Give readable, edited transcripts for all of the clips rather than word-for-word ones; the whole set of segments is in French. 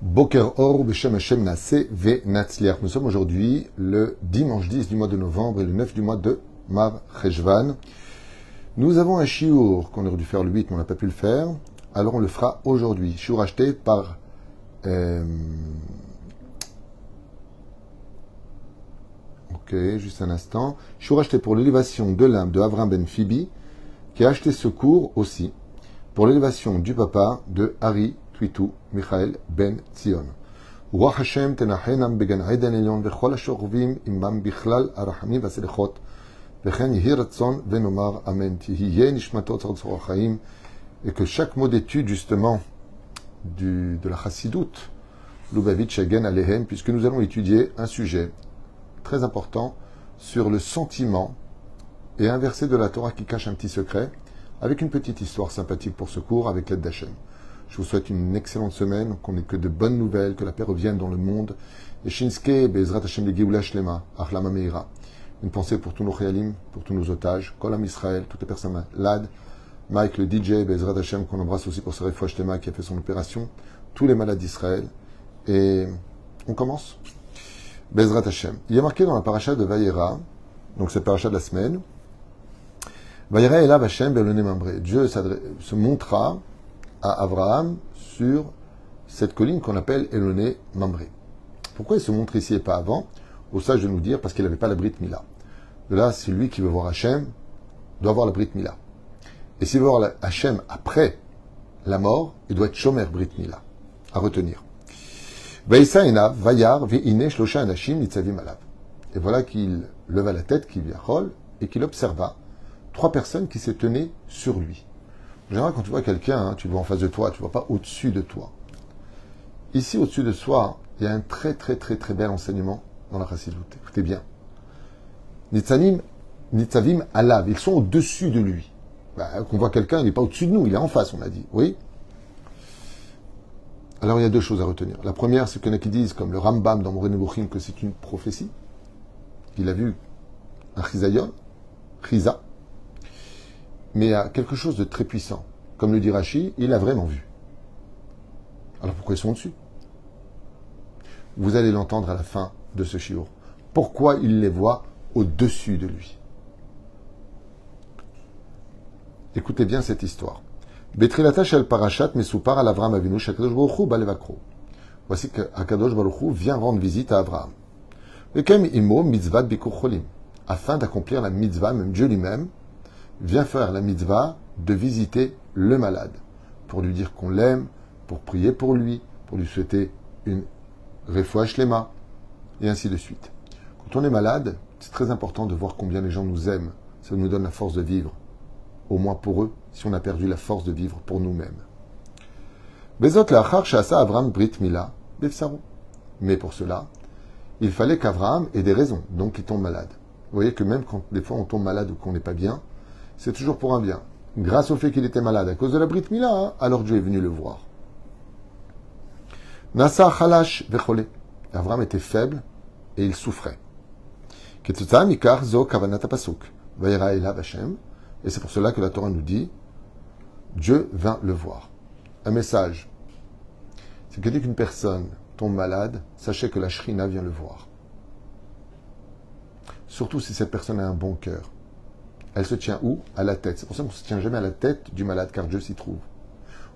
Boker Or, Beshem Hashem Naseh Ve Natzliach. Nous sommes aujourd'hui le dimanche 10 du mois de novembre et le 9 du mois de Mar Cheshvan. Nous avons un shiur qu'on aurait dû faire le 8, mais on n'a pas pu le faire. Alors on le fera aujourd'hui. Shiur acheté par... Ok, juste un instant. Shiur acheté pour l'élévation de l'âme de Avram Ben Fibi, qui a acheté ce cours aussi pour l'élévation du papa de Harry Twitou Michael Ben Zion. Ruach Hashem tenachenam began Eden Elyon vechol ashorvim imam bichlal arachamim vaselechot vechen yehi ratzon venomar amen tihiye nishmatot tzor chaim, et que chaque mot d'étude justement de la chassidoute Lubavitch Shagen Alehem, puisque nous allons étudier un sujet très important sur le sentiment et un verset de la Torah qui cache un petit secret, avec une petite histoire sympathique pour ce cours avec l'aide d'Hachem. Je vous souhaite une excellente semaine, qu'on n'ait que de bonnes nouvelles, que la paix revienne dans le monde. Et Shinske, Bezrat Hashem le Geoula Shlema, Achlama Meira. Une pensée pour tous nos Khayalim, pour tous nos otages, Kolam Israël, toutes les personnes malades. Mike le DJ, Bezrat Hashem, qu'on embrasse aussi pour ce Refoua Shlema qui a fait son opération. Tous les malades d'Israël. Et on commence. Bezrat Hashem. Il y a marqué dans la paracha de Vayera, donc c'est la paracha de la semaine, Vayera Elav Hashem Belone Mamre. Dieu se montra à Abraham sur cette colline qu'on appelle Elone Mamre. Pourquoi il se montre ici et pas avant? Au sage de nous dire, parce qu'il n'avait pas la Brit Mila. De là, celui qui veut voir Hachem doit avoir la Brit Mila. Et s'il veut voir Hachem après la mort, il doit être Shomer Brit Mila. À retenir. Vaïsa Enav, Vayar, Ve'ine Shlosha Anashim, Nitzavim Alav. Et voilà qu'il leva la tête, qu'il viachol, et qu'il observa 3 personnes qui se tenaient sur lui. En général, quand tu vois quelqu'un, tu le vois en face de toi, tu ne vois pas au-dessus de toi. Ici, au-dessus de soi, il y a un très bel enseignement dans la Chassidoute. Écoutez bien. Nitzavim Alav, ils sont au-dessus de lui. Quand on voit quelqu'un, il n'est pas au-dessus de nous, il est en face, on a dit. Oui. Alors, il y a 2 choses à retenir. La première, c'est qu'il y en a qui disent, comme le Rambam dans Moreh Nebuchim, que c'est une prophétie. Il a vu un Chisayon, Chisa. Mais il y a quelque chose de très puissant. Comme le dit Rashi, il a vraiment vu. Alors pourquoi ils sont au-dessus? Vous allez l'entendre à la fin de ce shiur. Pourquoi il les voit au-dessus de lui? Écoutez bien cette histoire. Betrilata shel parashat mesupar al Avram Avinu shakadosh baruch hu balevakro. Voici que Akadosh baruch hu vient rendre visite à Abraham. Vekem imo mitzvat bikur cholim. Afin d'accomplir la mitzvah, même Dieu lui-même vient faire la mitzvah de visiter le malade, pour lui dire qu'on l'aime, pour prier pour lui, pour lui souhaiter une refoua shlema, et ainsi de suite. Quand on est malade, c'est très important de voir combien les gens nous aiment. Ça nous donne la force de vivre, au moins pour eux, si on a perdu la force de vivre pour nous-mêmes. Bezot la'achar she'asa Avram brit mila befsaru. Mais pour cela, il fallait qu'Avraham ait des raisons, donc il tombe malade. Vous voyez que même quand des fois on tombe malade ou qu'on n'est pas bien, c'est toujours pour un bien. Grâce au fait qu'il était malade à cause de la Brit Mila, alors Dieu est venu le voir. Nasa chalash vechole. Avram était faible et il souffrait. Ketutza mikar zo kavanat pasuk. Vayera elav Hashem. Et c'est pour cela que la Torah nous dit, Dieu vint le voir. Un message. C'est que dès qu'une personne tombe malade, sachez que la Shrina vient le voir. Surtout si cette personne a un bon cœur. Elle se tient où? À la tête. C'est pour ça qu'on ne se tient jamais à la tête du malade, car Dieu s'y trouve.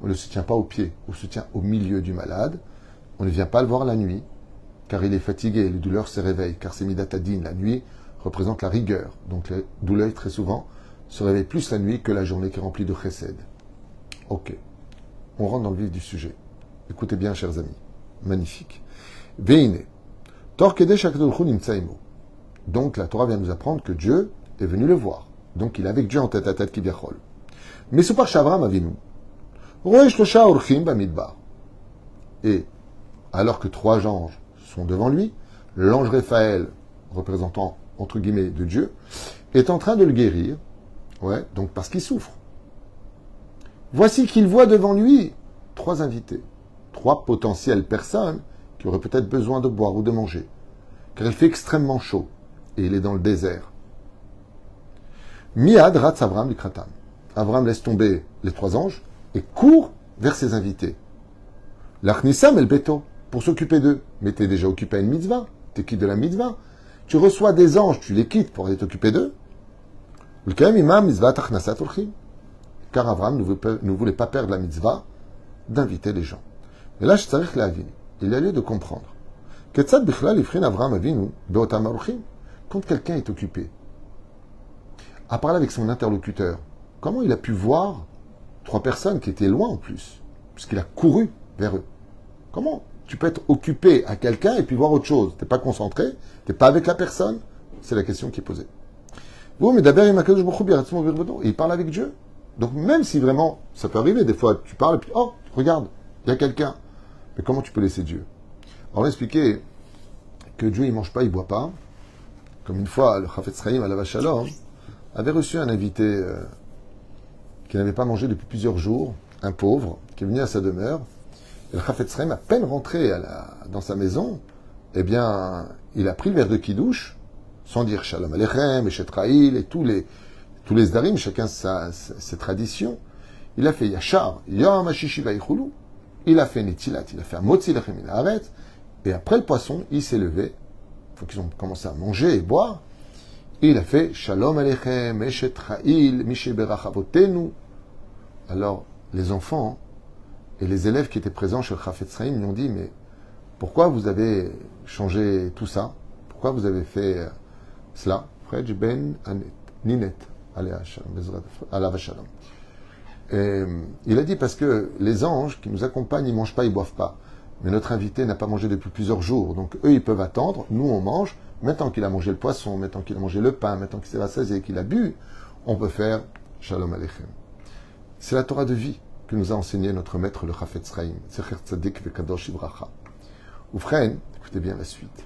On ne se tient pas au pied, on se tient au milieu du malade. On ne vient pas le voir la nuit, car il est fatigué, les douleurs se réveillent, car c'est midatadine. La nuit représente la rigueur. Donc les douleurs, très souvent, se réveillent plus la nuit que la journée qui est remplie de chesed. Ok. On rentre dans le vif du sujet. Écoutez bien, chers amis. Magnifique. Veine. Tor kedesh akadosh hu nimtza imo. Donc la Torah vient nous apprendre que Dieu est venu le voir. Donc il est avec Dieu en tête à tête qui viachol. Mais ce par Avram Avinu. Roesh losha orchim bamidbar. Et alors que 3 anges sont devant lui, l'ange Raphaël, représentant entre guillemets de Dieu, est en train de le guérir. Ouais, donc parce qu'il souffre. Voici qu'il voit devant lui 3 invités, 3 potentielles personnes qui auraient peut-être besoin de boire ou de manger, car il fait extrêmement chaud et il est dans le désert. Miad ratz Avram likratam. Avram laisse tomber les 3 anges et court vers ses invités. L'Achnissam el Beto, pour s'occuper d'eux. Mais tu es déjà occupé à une mitzvah. Tu quittes de la mitzvah. Tu reçois des anges, tu les quittes pour aller t'occuper d'eux. Car Abraham ne voulait pas perdre la mitzvah d'inviter les gens. Mais là, il y a lieu de comprendre. Quand quelqu'un est occupé à parler avec son interlocuteur, comment il a pu voir 3 personnes qui étaient loin en plus, puisqu'il a couru vers eux? Comment tu peux être occupé à quelqu'un et puis voir autre chose? Tu n'es pas concentré, tu n'es pas avec la personne? C'est la question qui est posée. Mais d'abord, il parle avec Dieu. Donc même si vraiment, ça peut arriver, des fois tu parles et puis, oh, regarde, il y a quelqu'un. Mais comment tu peux laisser Dieu? Alors on a expliqué que Dieu, il ne mange pas, il ne boit pas. Comme une fois, le Chafetz Chaim alav shalom avait reçu un invité qui n'avait pas mangé depuis plusieurs jours, un pauvre, qui est venu à sa demeure. Et le Chafetz Chaim, à peine rentré dans sa maison, eh bien, il a pris le verre de kidouche, sans dire Shalom Aleichem, Eshet Ra'il, et tous les zdarim, chacun ses traditions. Il a fait Yachar, Yom HaShishi Vayichulu. Il a fait Netilat, il a fait un Motzi Lechem min Haaretz. Et après le poisson, il s'est levé. Il faut qu'ils ont commencé à manger et boire. Et il a fait Shalom Aleichem, Eshet Ra'il, Mishe Berach Avotenu. Alors, les enfants et les élèves qui étaét présents chez le Chafetz Chaim lui ont dit, mais pourquoi vous avez changé tout ça? Pourquoi vous avez fait cela? Frej ben Ninet, alav shalom. Il a dit parce que les anges qui nous accompagnent, ils ne mangent pas, ils ne boivent pas. Mais notre invité n'a pas mangé depuis plusieurs jours. Donc eux, ils peuvent attendre. Nous, on mange. Maintenant qu'il a mangé le poisson, maintenant qu'il a mangé le pain, maintenant qu'il s'est rassasié et qu'il a bu, on peut faire Shalom Aleichem. C'est la Torah de vie que nous a enseigné notre maître, le Chafetz Chaim. Zecher Tzadik Vekadosh Ibracha. Oufren, écoutez bien la suite.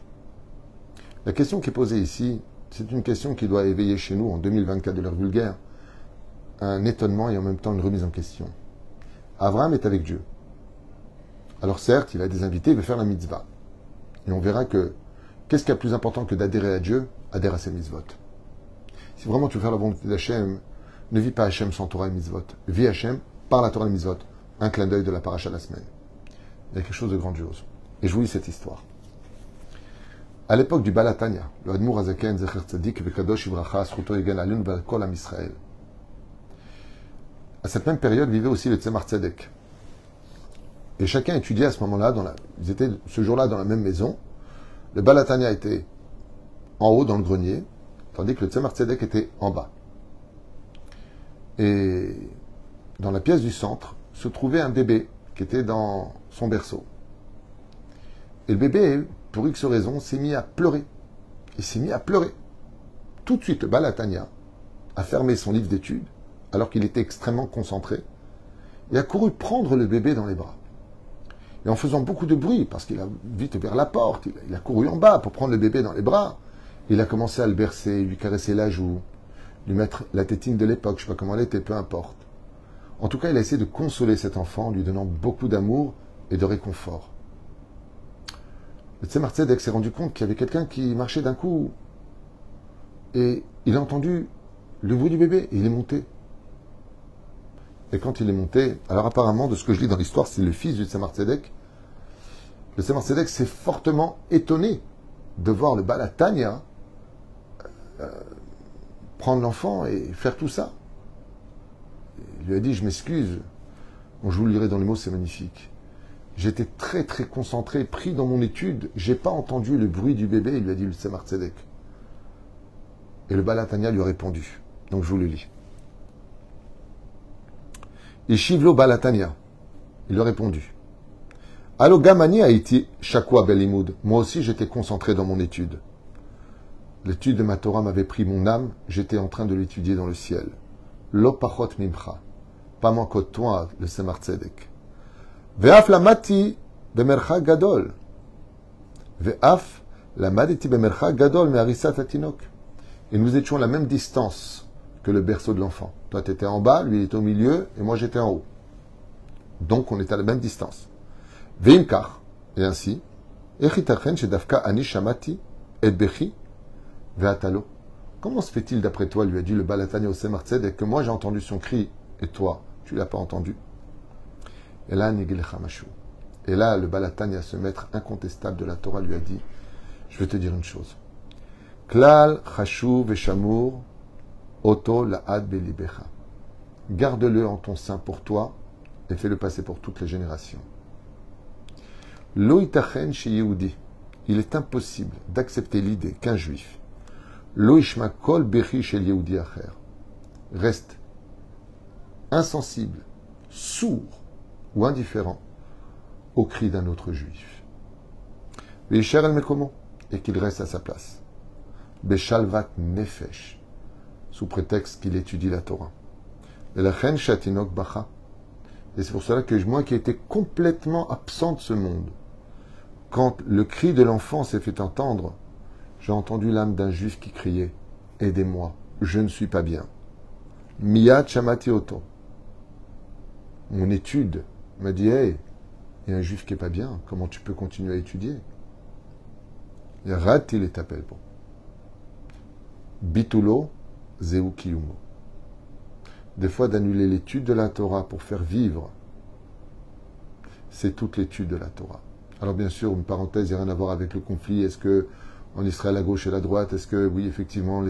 La question qui est posée ici, c'est une question qui doit éveiller chez nous, en 2024 de l'ère vulgaire, un étonnement et en même temps une remise en question. Abraham est avec Dieu. Alors certes, il a des invités, il veut faire la mitzvah. Et on verra que, qu'est-ce qu'il y a de plus important que d'adhérer à Dieu? Adhère à ses mitzvot. Si vraiment tu veux faire la volonté d'Hachem, ne vis pas Hachem sans Torah et mitzvot. Vis Hachem par la Torah et mitzvot. Un clin d'œil de la paracha de la semaine. Il y a quelque chose de grandiose. Et je vous lis cette histoire. À l'époque du Baal HaTanya, le Admour Hazaken, Zecher Tzadik, Vekadosh Ibracha, Sruto Egen Alun, Kol Am Israël. À cette même période vivait aussi le Tzemar Tzedek. Et chacun étudiait à ce moment-là, ils étaient ce jour-là dans la même maison. Le Baal HaTanya était en haut dans le grenier, tandis que le Tzemar Tzedek était en bas. Et dans la pièce du centre se trouvait un bébé qui était dans son berceau. Et le bébé, pour X raison, s'est mis à pleurer. Il s'est mis à pleurer. Tout de suite, le Baal HaTanya a fermé son livre d'études, alors qu'il était extrêmement concentré, et a couru prendre le bébé dans les bras. Et en faisant beaucoup de bruit, parce qu'il a vite ouvert la porte, il a couru en bas pour prendre le bébé dans les bras, il a commencé à le bercer, lui caresser la joue, lui mettre la tétine de l'époque, je ne sais pas comment elle était, peu importe. En tout cas, il a essayé de consoler cet enfant, lui donnant beaucoup d'amour et de réconfort. Le Tzemar Tzedek s'est rendu compte qu'il y avait quelqu'un qui marchait d'un coup, et il a entendu le bruit du bébé, et il est monté. Et quand il est monté, alors apparemment, de ce que je lis dans l'histoire, c'est le fils du Tzemar Tzedek. Le Tzemar Tzedek s'est fortement étonné de voir le Baal HaTanya prendre l'enfant et faire tout ça. Il lui a dit, je m'excuse. Bon, je vous le lirai dans les mots, c'est magnifique. J'étais très très concentré, pris dans mon étude. J'ai pas entendu le bruit du bébé, il lui a dit le Tzemar Tzedek. Et le Baal HaTanya lui a répondu. Donc je vous le lis. Ishivlo Baal HaTanya. Il lui a répondu. Allo Gamani a été Shakwa Belimoud. Moi aussi j'étais concentré dans mon étude. L'étude de ma Torah m'avait pris mon âme, j'étais en train de l'étudier dans le ciel. Lo pachot mimcha. Pas moins que toi, le Tzemar Tzedek. Ve'af lamati bemercha gadol. Ve'af lamaditi bemercha gadol me'arisat atinok. Et nous étions à la même distance que le berceau de l'enfant. Toi, tu étais en bas, lui, il était au milieu, et moi, j'étais en haut. Donc, on était à la même distance. Ve'imkar. Et ainsi, echitachen shedafka ani shamati et bechi ve'atalo. Comment se fait-il, d'après toi, lui a dit le Baal HaTanya au Tzemar Tzedek, que moi, j'ai entendu son cri, et toi, tu ne l'as pas entendu? Et là, Et là, le Balatania, ce maître incontestable de la Torah, lui a dit, je vais te dire une chose. Klal, chashuv veshamur, oto la'ad belibecha. Garde-le en ton sein pour toi et fais-le passer pour toutes les générations. Lo itachen chez Yehudi. Il est impossible d'accepter l'idée qu'un juif, lo ishma kol bechi chez Yehudi acher, reste insensible, sourd ou indifférent au cri d'un autre juif. Veisher el mekomo, et qu'il reste à sa place. Beshalvat nefesh, sous prétexte qu'il étudie la Torah. Velachen shatinok bacha. Et c'est pour cela que moi qui ai été complètement absent de ce monde, quand le cri de l'enfant s'est fait entendre, j'ai entendu l'âme d'un juif qui criait « Aidez-moi, je ne suis pas bien ». Miyad shamati oto. Mon étude m'a dit « Hey, il y a un juif qui n'est pas bien, comment tu peux continuer à étudier ?» Rati les t'appelle bon. Bitulo zeu kiyumo. Des fois, d'annuler l'étude de la Torah pour faire vivre, c'est toute l'étude de la Torah. Alors bien sûr, une parenthèse, il n'y a rien à voir avec le conflit. Est-ce que en Israël, la gauche et la droite, est-ce que, oui, effectivement,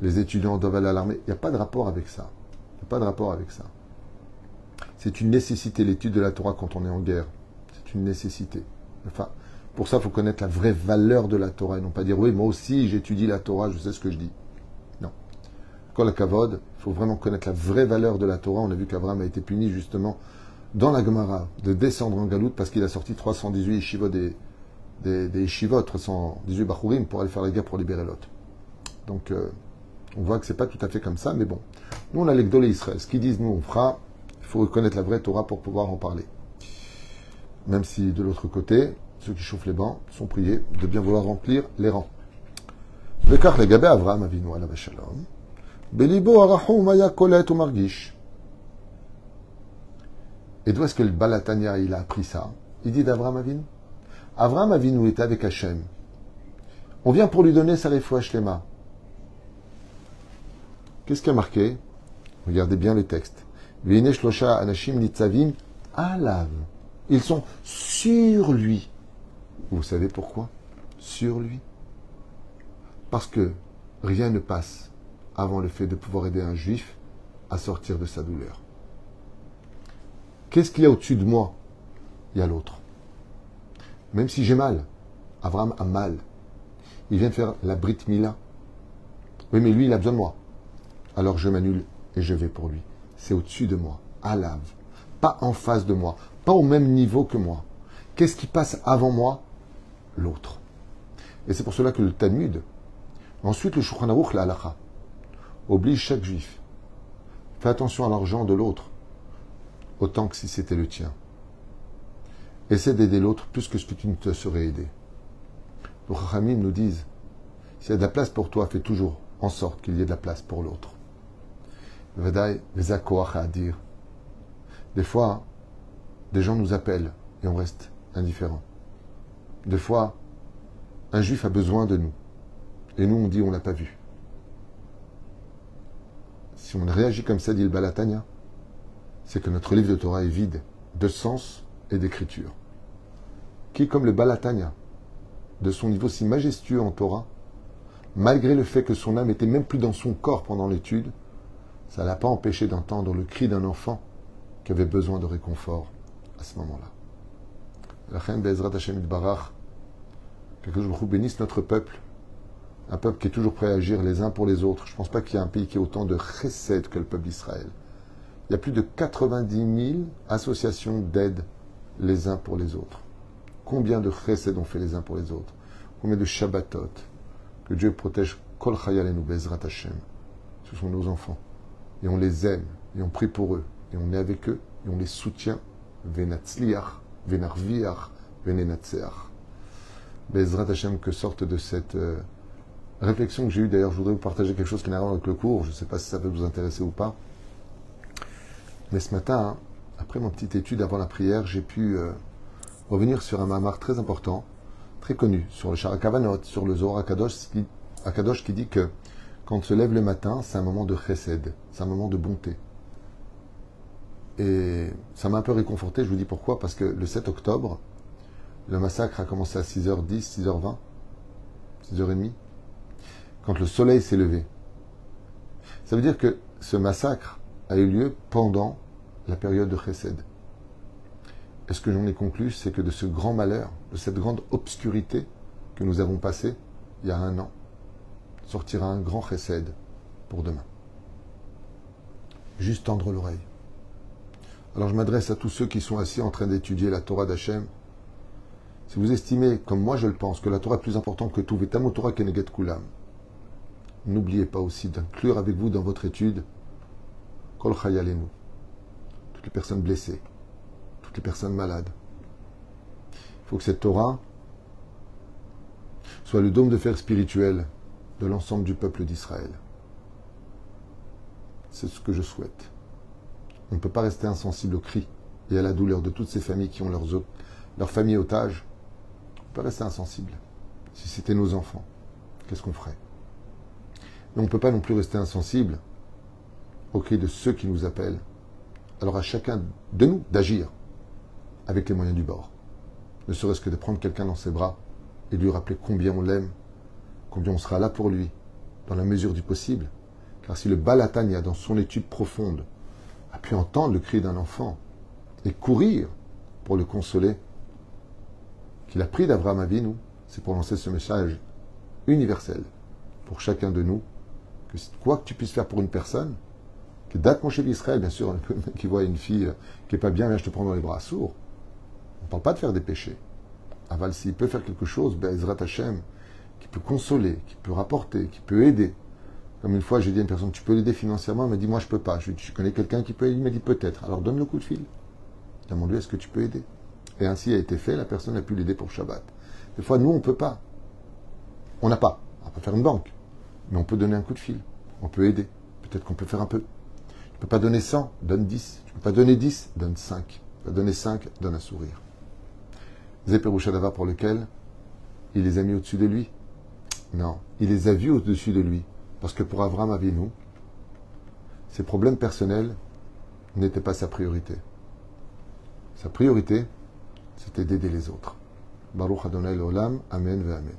les étudiants doivent aller à l'armée? Il n'y a pas de rapport avec ça. Il n'y a pas de rapport avec ça. C'est une nécessité, l'étude de la Torah quand on est en guerre. C'est une nécessité. Enfin, pour ça, il faut connaître la vraie valeur de la Torah et non pas dire, oui, moi aussi, j'étudie la Torah, je sais ce que je dis. Non. Kol hakavod, il faut vraiment connaître la vraie valeur de la Torah. On a vu qu'Abraham a été puni, justement, dans la Gemara, de descendre en Galoute parce qu'il a sorti 318 yeshivot des yeshivot, 318 bachurim pour aller faire la guerre pour libérer l'autre. Donc, on voit que c'est pas tout à fait comme ça, mais bon. Nous, on a les Gdolé Israël. Ce qu'ils disent, nous, on fera. Il faut connaître la vraie Torah pour pouvoir en parler. Même si, de l'autre côté, ceux qui chauffent les bancs sont priés de bien vouloir remplir les rangs. Bekach le gabé Avraham Avinu alav shalom. Belibo arachum maya kolet ou margish. Et d'où est-ce que le Balatania, il a appris ça? Il dit d'Avraham Avinu. Avraham Avinu était avec Hachem. On vient pour lui donner sa refoua shlema. Qu'est-ce qui a marqué? Regardez bien le texte. Veine shlosha anashim nitzavim alav. Ils sont sur lui. Vous savez pourquoi? Sur lui. Parce que rien ne passe avant le fait de pouvoir aider un juif à sortir de sa douleur. Qu'est-ce qu'il y a au-dessus de moi? Il y a l'autre. Même si j'ai mal, Abraham a mal. Il vient de faire la Brit Mila. Oui, mais lui, il a besoin de moi. Alors je m'annule et je vais pour lui. C'est au-dessus de moi, alav. Pas en face de moi, pas au même niveau que moi. Qu'est-ce qui passe avant moi? L'autre. Et c'est pour cela que le Talmud, ensuite le Shulchan Aruch, la Halacha, oblige chaque juif. Fais attention à l'argent de l'autre, autant que si c'était le tien. Essaie d'aider l'autre plus que ce que tu ne te serais aidé. Les Chachamim nous disent, s'il y a de la place pour toi, fais toujours en sorte qu'il y ait de la place pour l'autre. Vadaï, les akoach à dire. Des fois, des gens nous appellent et on reste indifférent. Des fois, un juif a besoin de nous. Et nous, on dit, on ne l'a pas vu. Si on réagit comme ça, dit le Balatania, c'est que notre livre de Torah est vide de sens et d'écriture. Qui, comme le Balatania, de son niveau si majestueux en Torah, malgré le fait que son âme était même plus dans son corps pendant l'étude, ça ne l'a pas empêché d'entendre le cri d'un enfant qui avait besoin de réconfort à ce moment-là. La reine Bezrat Hashem Itbarach, que je vous bénisse notre peuple, un peuple qui est toujours prêt à agir les uns pour les autres. Je ne pense pas qu'il y ait un pays qui ait autant de chesed que le peuple d'Israël. Il y a plus de 90 000 associations d'aide les uns pour les autres. Combien de chesed on fait les uns pour les autres? Combien de shabbatot? Que Dieu protège kol chayalenu Bezrat Hashem. Ce sont nos enfants. Et on les aime, et on prie pour eux, et on est avec eux, et on les soutient. Venatzliach, venarviach, venenatseach. Bezrat Hashem, que sorte de cette réflexion que j'ai eue. D'ailleurs, je voudrais vous partager quelque chose qui n'a rien à voir avec le cours. Je ne sais pas si ça peut vous intéresser ou pas. Mais ce matin, après ma petite étude avant la prière, j'ai pu revenir sur un mamar très important, très connu, sur le Shara Kavanot, sur le Zohar Akadosh qui dit que quand on se lève le matin, c'est un moment de chesed, c'est un moment de bonté. Et ça m'a un peu réconforté, je vous dis pourquoi, parce que le 7 octobre, le massacre a commencé à 6h10, 6h20, 6h30, quand le soleil s'est levé. Ça veut dire que ce massacre a eu lieu pendant la période de Chesed. Et ce que j'en ai conclu, c'est que de ce grand malheur, de cette grande obscurité que nous avons passée il y a 1 an, sortira un grand Chesed pour demain. Juste tendre l'oreille. Alors je m'adresse à tous ceux qui sont assis en train d'étudier la Torah d'Hachem. Si vous estimez, comme moi je le pense, que la Torah est plus importante que tout, Vetam Torah Keneget Kulam, n'oubliez pas aussi d'inclure avec vous dans votre étude Kol Chayalenu, toutes les personnes blessées, toutes les personnes malades. Il faut que cette Torah soit le dôme de fer spirituel de l'ensemble du peuple d'Israël. C'est ce que je souhaite. On ne peut pas rester insensible aux cris et à la douleur de toutes ces familles qui ont leurs familles otages. On ne peut pas rester insensible. Si c'était nos enfants, qu'est-ce qu'on ferait? Mais on ne peut pas non plus rester insensible aux cris de ceux qui nous appellent. Alors à chacun de nous d'agir avec les moyens du bord. Ne serait-ce que de prendre quelqu'un dans ses bras et lui rappeler combien on l'aime, combien on sera là pour lui, dans la mesure du possible. Car si le Balatania, dans son étude profonde, a pu entendre le cri d'un enfant et courir pour le consoler, qu'il a pris d'Abraham Avinu, c'est pour lancer ce message universel pour chacun de nous, que quoi que tu puisses faire pour une personne, que date mon chef d'Israël, bien sûr, qui voit une fille qui n'est pas bien, viens, je te prends dans les bras, sourd. On ne parle pas de faire des péchés. Aval, s'il peut faire quelque chose, Be'ezrat Hashem, qui peut consoler, qui peut rapporter, qui peut aider. Comme une fois, j'ai dit à une personne, tu peux l'aider financièrement? Elle m'a dit, moi, je peux pas. Je connais quelqu'un qui peut aider? Il m'a dit, peut-être. Alors, donne le coup de fil. Demande-lui, est-ce que tu peux aider? Et ainsi a été fait, la personne a pu l'aider pour Shabbat. Des fois, nous, on ne peut pas. On n'a pas. On peut faire une banque. Mais on peut donner un coup de fil. On peut aider. Peut-être qu'on peut faire un peu. Tu ne peux pas donner 100, donne 10. Tu ne peux pas donner 10, donne 5. Tu peux donner 5, donne un sourire. Zéperouchadava pour lequel il les a mis au-dessus de lui. Non, il les a vus au-dessus de lui. Parce que pour Avraham Avinu, ses problèmes personnels n'étaient pas sa priorité. Sa priorité, c'était d'aider les autres. Baruch Adonai l'Olam, Amen ve Amen.